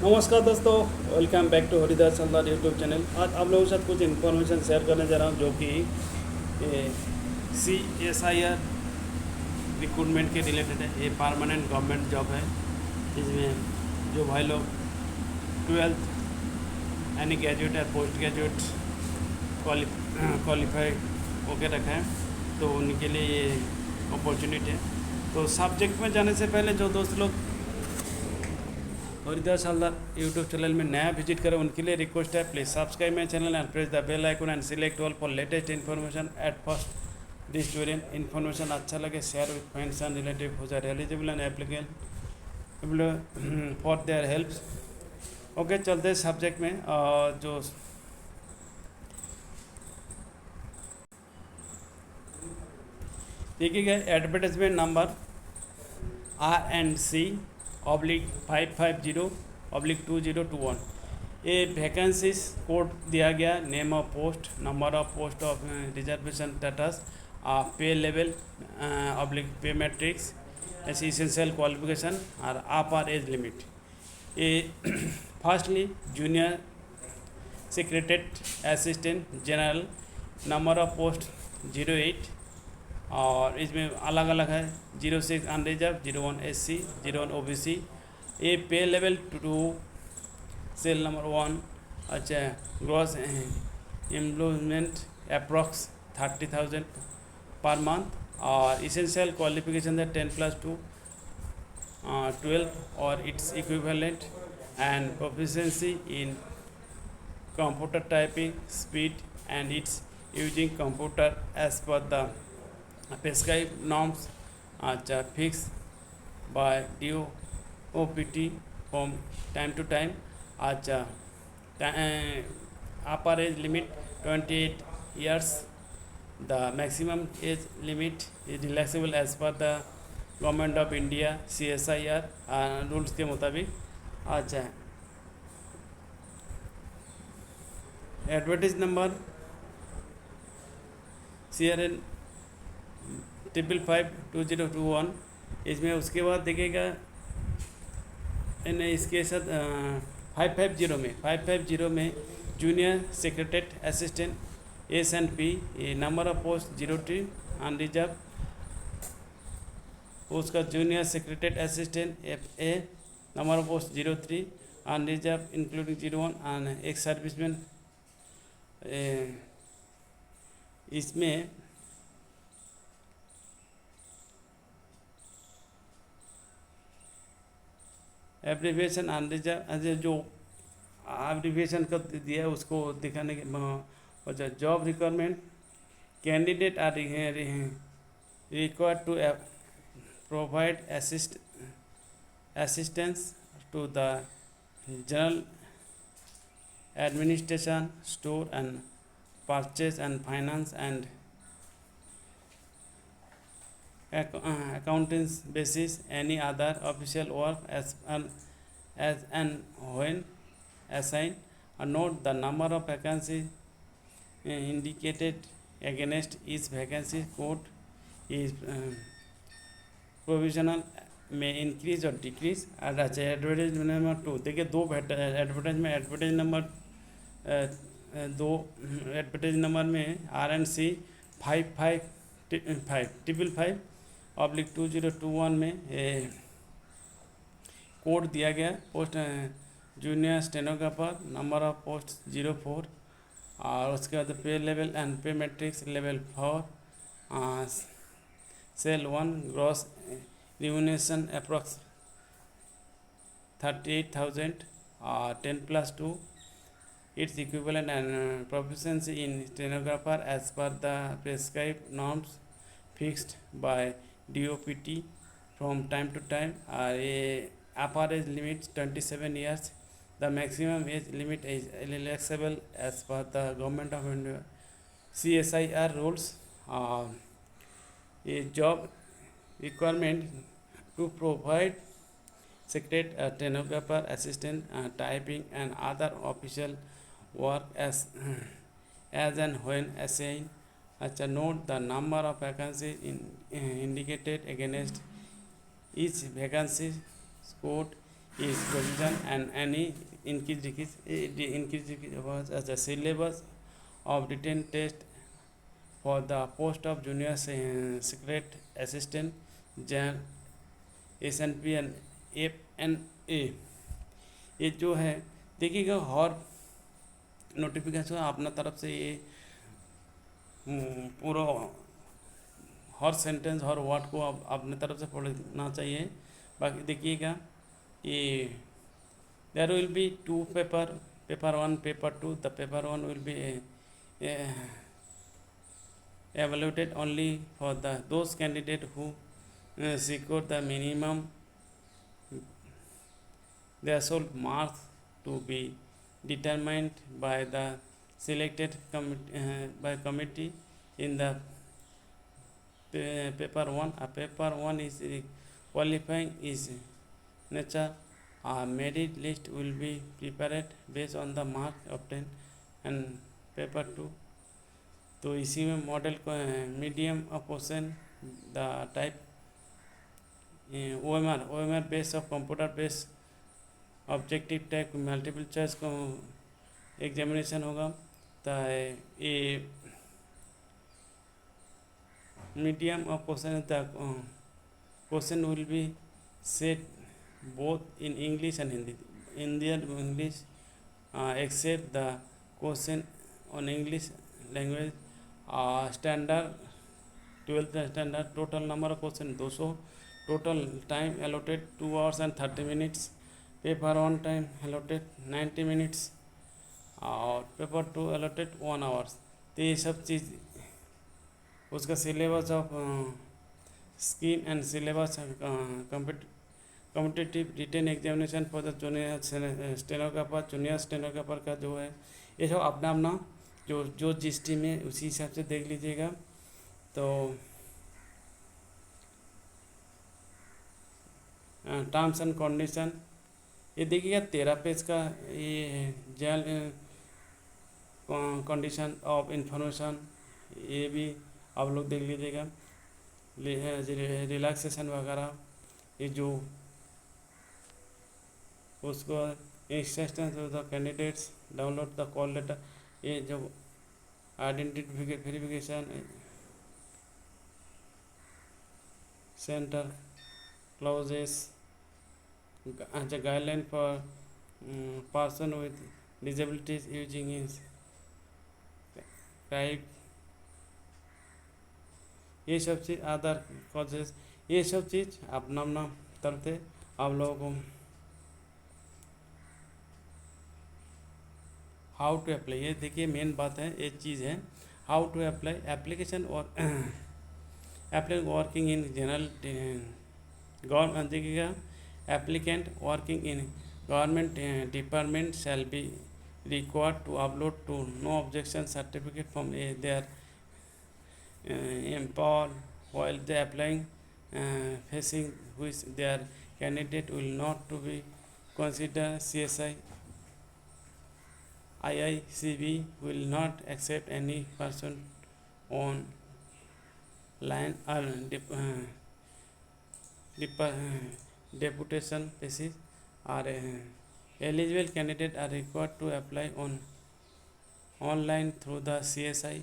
नमस्कार दोस्तों, welcome back to Haridas Haldar YouTube channel. आज आप लोगों के साथ कुछ इन्फॉर्मेशन शेयर करने जा रहा हूँ जो कि CSIR रिक्रूटमेंट के रिलेटेड है। ये परमानेंट गवर्नमेंट जॉब है। इसमें जो भाई लोग 12th यानी ग्रेजुएट या पोस्ट ग्रेजुएट क्वालिफाई होके रखा है, तो उनके लिए ये अपॉर्चुनिटी है। तो सब्जेक्ट में जाने से पहले जो दोस्त लोग हरिदास हल्दार यूट्यूब चैनल में नया विजिट करें, उनके लिए रिक्वेस्ट है, please subscribe my channel and press the bell icon and select all for latest information at first this student. Information अच्छा लगे share with friends and relative हो जाए eligible and applicable for their help. Okay, चलते हैं subject में। जो देखिएगा, advertisement number RNC/550/2021। ये वैकेंसीज कोड दिया गया, name of post, number of post of reservation status, पे लेवल पे मैट्रिक्स, इसेंशियल क्वालिफिकेशन और अपर एज लिमिट। ये firstly junior secretariat assistant general, number of post 08, और इसमें अलग अलग है 06 अनरिजर्व, 01 SC, 01 OBC। ये पे लेवल 2, सेल नंबर 1। अच्छा, gross employment approx 30,000 per month, और इसेंशियल क्वालिफिकेशन है 10+2, 12 और its equivalent, and proficiency in computer typing speed and its using computer as per the prescribed norms fixed by DOPT from time to time. Upper age limit 28 years. The maximum age limit is relaxable as per the Government of India CSIR rules के मुताबिक। अच्छा, advertise number CRN 5552021। इसमें उसके बाद देखिएगा, इसके साथ 550 में जूनियर सेक्रेटरीट असिस्टेंट S&P, ये नंबर ऑफ पोस्ट 02 अनरिजर्व। उसका junior secretariat assistant FA, number of post 03 unreserve including 01, and ex serviceman. इसमें एब्रीविएशन अनरिजर्व, जो एब्रीविएशन का दिया है उसको दिखाने के। Job requirement, candidate are required to provide assistance to the general administration, store and purchase and finance and accountants basis, any other official work as and when assigned. Note the number of vacancies indicated against each vacancy code is provisional, may increase और decrease. और अच्छा, advertisement number 2 देखिए, advertise number 2 advertise number में RNC 555/2021 में code दिया गया। Post junior stenographer, number of post 04, और उसके बाद pay level and pay matrix level 4, cell 1, gross remuneration approx 38,000, 10+2, its equivalent, and proficiency in stenographer as per the prescribed norms fixed by DOPT from time to time. A upper age limit 27 years. The maximum age limit is relaxable as per the Government of India CSIR rules. A job requirement to provide secretary, stenographer, assistant, typing and other official work as and when assigned. Note the number of vacancies indicated against each vacancy code is provision and any increase was as a syllabus of written test for the post of junior secret assistant Jain SNP and FNA। ये जो है देखिएगा हर notification अपना तरफ से ये पूरा हर sentence हर word को आप अपने तरफ से पढ़ना चाहिए। बाकी देखिएगा ये there will be two paper, paper 1 paper 2। The paper 1 will be evaluated only for those candidates who secured the minimum threshold marks to be determined by the selected committee in the paper 1. A paper 1 is qualifying is nature. A merit list will be prepared based on the mark obtained and paper 2। तो इसी में model medium of question the type OMR based of computer based objective type multiple choice को examination होगा। तो ये medium of question the question will be set both in English and Hindi and English except the question on English language. Standard 12th standard total number of question 200। Total time allotted 2 hours and 30 minutes। Paper 1 time allotted 90 minutes और paper 2 allotted 1 hour। तो ये सब चीज़ उसका syllabus of scheme and syllabus competitive written examination for the junior stenographer junior stenographer का जो है ये सब अपना अपना जो जिस टीम में उसी हिसाब से देख लीजिएगा। तो टर्म्स एंड कंडीशन ये देखिएगा 13 पेज का ये जेल कंडीशन ऑफ इंफॉर्मेशन ये भी आप लोग देख लीजिएगा। रिलैक्सेशन वगैरह ये जो उसको instructions of the candidates download the call letter ये जो identity verification centre clauses guideline for person with disabilities using in type ये सब चीज़ अदर कॉजेस ये सब चीज़ अपना अपना तरफ से आप लोगों को हाउ टू अप्लाई ये देखिए मेन बात है एक चीज़ है हाउ टू अप्लाई एप्लीकेशन और apply working in general government देखिएगा applicant working in government department shall be required to upload to no objection certificate from their employer while they applying facing which their candidate will not to be considered CSI IICB will not accept any person on line or deputation basis or eligible candidate are required to apply online through the CSI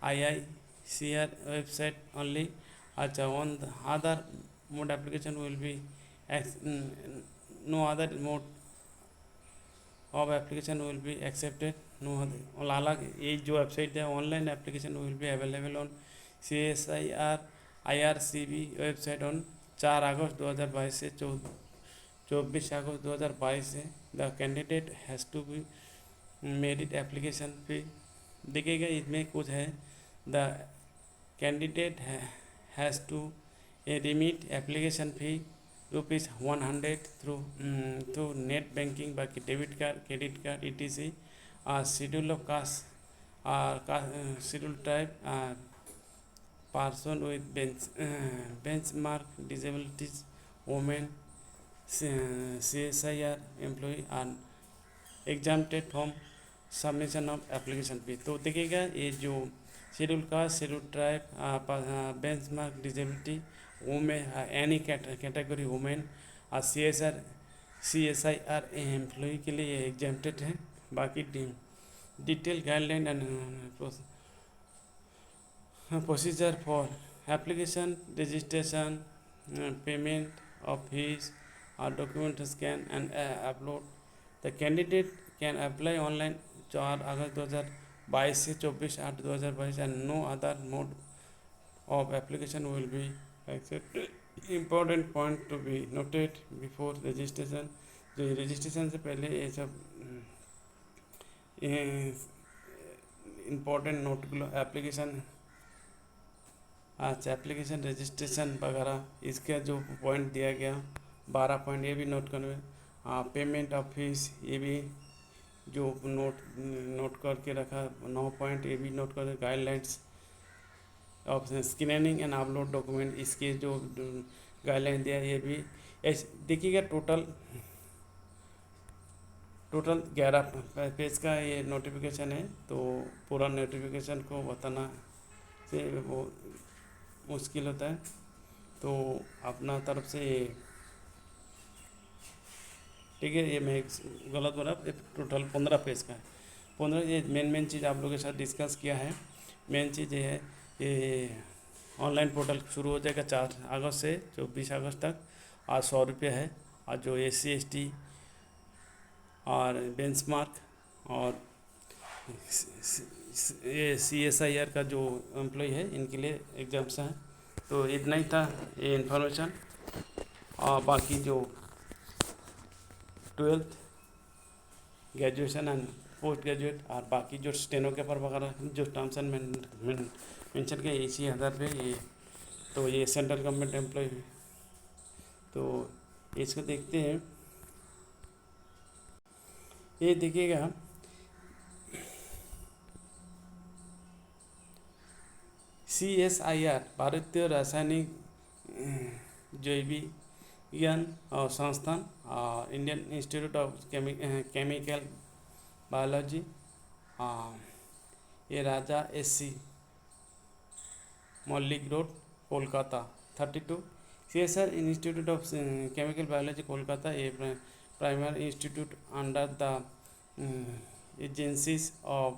IICR website only. On the other mode application will be no other mode of application will be accepted। no अलग ये जो website है online application will be available on CSIR IRCB website on 4 August 2022 से 24 August 2022 से। The candidate has to be merit application fee देखिएगा इसमें कुछ है the candidate has to remit application fee rupees 100 through net banking बाकी debit card credit card etc। schedule of caste schedule type person with benchmark disabilities women CSIR employee and exempted from submission of application fee. तो देखिएगा ये जो schedule caste schedule tribe benchmark disability women any category women CSR CSIR employ के लिए exempted है। बाकी detail guideline and procedure for application registration, payment of fees और document scan and upload. The candidate can apply online 4 August 2022 से 24/8/2022 and no other mode of application will be accepted. Important point to be noted before registration, जो registration से पहले ये सब important note application, अच्छा application registration वगैरह इसका जो पॉइंट दिया गया 12 पॉइंट ये भी नोट करना। पेमेंट ऑफ फीस ये भी जो नोट करके रखा 9 पॉइंट ये भी नोट कर। Guidelines of scanning and upload document इसके जो गाइडलाइन दिया ये भी देखिएगा। टोटल 11 पेज का ये नोटिफिकेशन है, तो पूरा नोटिफिकेशन को बताना से वो मुश्किल होता है, तो अपना तरफ से ठीक है। ये मैं गलत बोला, टोटल 15 पेज का है। 15 ये मेन चीज़ आप लोगों के साथ डिस्कस किया है। मेन चीज़ ये है ये ऑनलाइन पोर्टल शुरू हो जाएगा 4 अगस्त से 24 अगस्त तक। आज 100 रुपये है। और जो SC/ST और बेंचमार्क और ये CSIR का जो एम्प्लॉय है इनके लिए एग्जाम्स हैं। तो इतना ही था ये इन्फॉर्मेशन। और बाकी जो 12th graduation and post graduate और बाकी जो स्टेनो पेपर वगैरह जो टर्म्स एंड मेंशन के इसी आधार पे ये, तो ये सेंट्रल गवर्नमेंट एम्प्लॉय है। तो इसको देखते हैं। ये देखिएगा CSIR भारतीय रासायनिक जैविक और संस्थान और Indian institute of chemical biology, ये Raja SC Mallick road Kolkata 32। CSIR institute of chemical biology Kolkata ये primary institute under the agencies of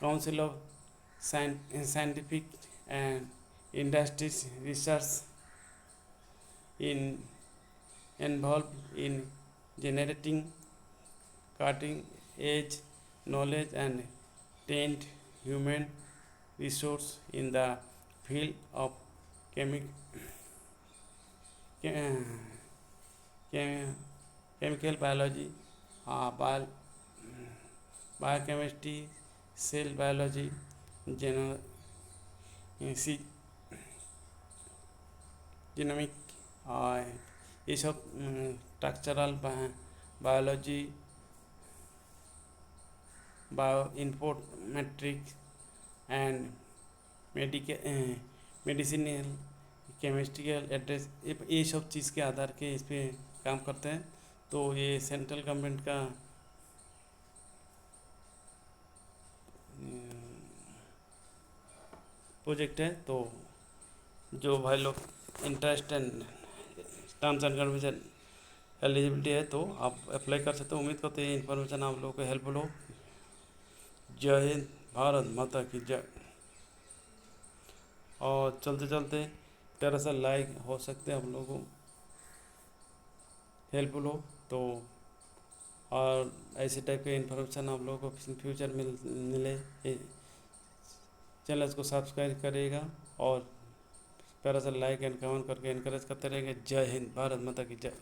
council of scientific and industries research involved in generating cutting edge knowledge and trained human resource in the field of chemical biology, biochemistry, cell biology, genomic और ये सब structural biology, bio informatics and medicinal chemistry address ये सब चीज़ के आधार के इस पर काम करते हैं। तो ये सेंट्रल गवर्नमेंट का प्रोजेक्ट है। तो जो भाई लोग interest and terms and condition eligibility है तो आप अप्लाई कर सकते हो। उम्मीद करते हैं इन्फॉर्मेशन आप लोगों को हेल्पफुल हो। जय हिंद, भारत माता की जय। और चलते चलते प्यारा सा लाइक हो सकते हैं आप लोगों को हेल्पफुल हो तो, और ऐसे टाइप के इन्फॉर्मेशन आप लोगों को फ्यूचर मिले चैनल को सब्सक्राइब करिएगा और प्यारा सा लाइक एंड कमेंट करके इनकरेज करते रहेंगे। जय हिंद, भारत माता की जय।